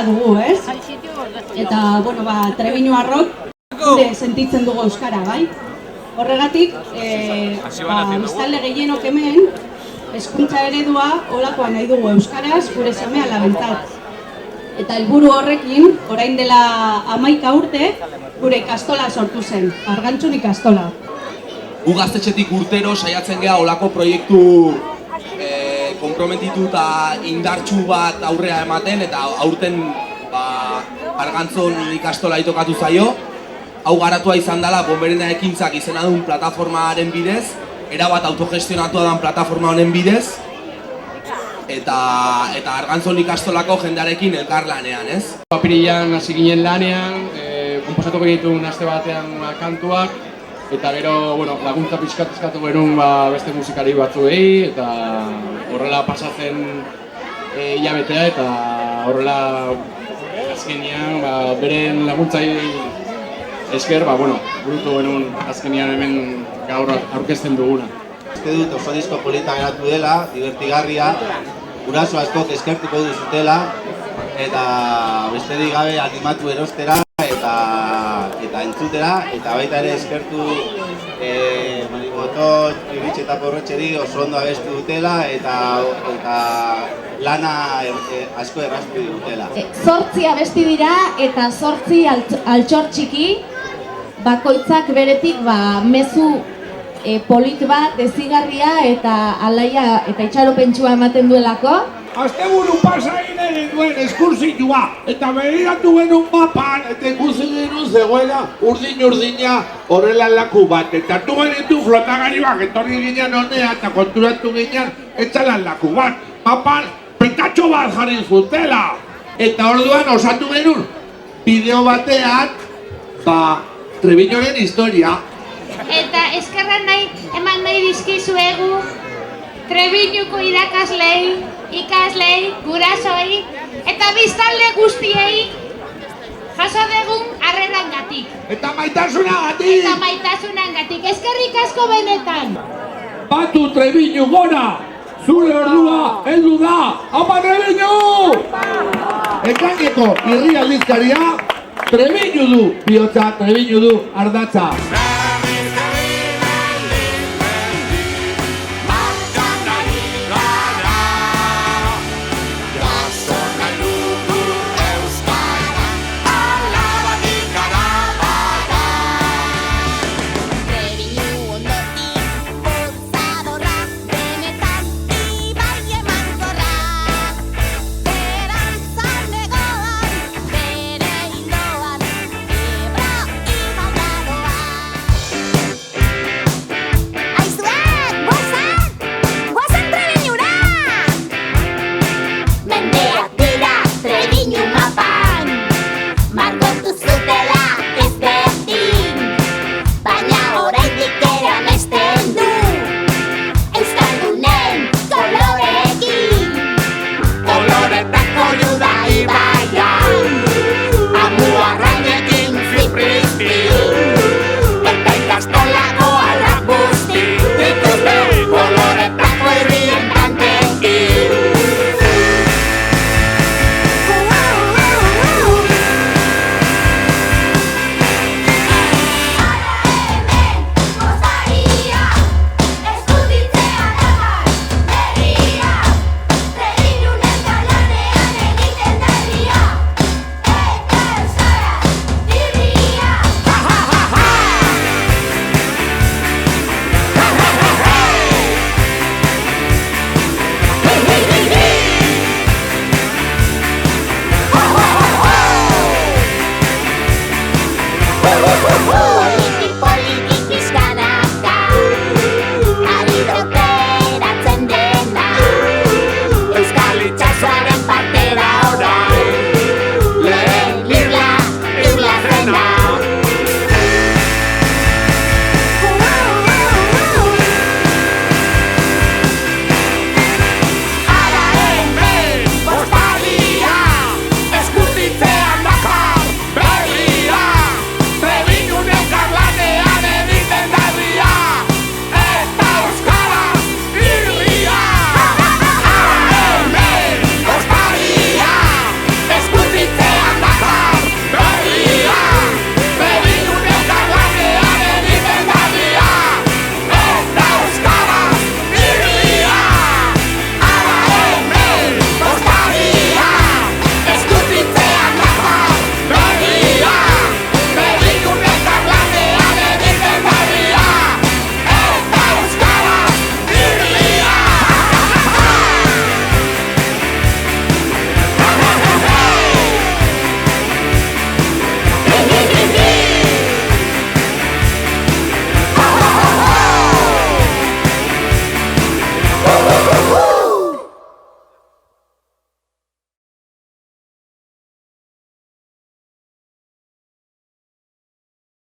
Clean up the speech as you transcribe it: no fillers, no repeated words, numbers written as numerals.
bezala dugu, ez? Eta, bueno, Trebiñuarrok gure sentitzen dugu euskara, bai? Horregatik, biztanle gehienok hemen, hezkuntza eredua holakoa nahi dugu euskaraz gure seme alabentzat. Eta helburu horrekin, orain dela 11 urte, gure ikastola sortu zen, Argantzun ikastola. Gu gaztetxetik urtero saiatzen geha olako proiektu konprometitu eta indartsu bat aurrea ematen, eta aurten Argantzun ikastola itokatu zaio. Hau garatua izan dela Bonberena Ekintzak izena duen plataformaren bidez, erabat autogestionatua den plataforma honen bidez, eta Argantzun ikastolako jendearekin elkarlanean, ez? Apirilean hasi ginen lanean, konposatuko genituen aste batean kantuak, eta gero laguntza pixkat eskatu genuen beste musikari batzuei, eta horrela pasatzen hilabetea, eta horrela azkenean beren laguntzai esker, burutu genuen azkenean hemen gaur aurkezten duguna. Uste dut oso disko polita geratu dela, divertigarria, guraso askok eskertuko duzutela, eta besterik gabe animatu erostera eta entzutera, eta baita ere eskertu Mariboto, Iritxe eta Porrotxeri oso ondo abestu dutela, eta lana asko erraztu dutela. 8 abesti dira eta 8 altxor txiki, bakoitzak beretik mezu polit bat, dezigarria eta alaia eta itxaropentsua ematen duelako. Asteburu pasa egin duen eskursioa, eta begiratu genuen mapan, eta ikusi genuen zegoela urdin-urdina horrela laku bat, eta hartu genitu flotagari bat, etorri ginen honea eta konturatu ginen etxalan laku bat. Mapan petatxo bat jarri zutela, eta orduan osatu genuen bideo batean, Trebiñoren historia. Eta eskerran eman nahi dizkizuegu Trebiñuko irakaslei, ikaslei, gurasoei eta biztanle guztiei jaso degun harrerangatik. Eta maitasunagatik! Eskerrik asko benetan! Batu Trebiñu gora! Zure ordua heldu da! Apa Trebiñu! Ekaineko irri aldizkaria Trebiñu du bihotza, Trebiñu du ardatza.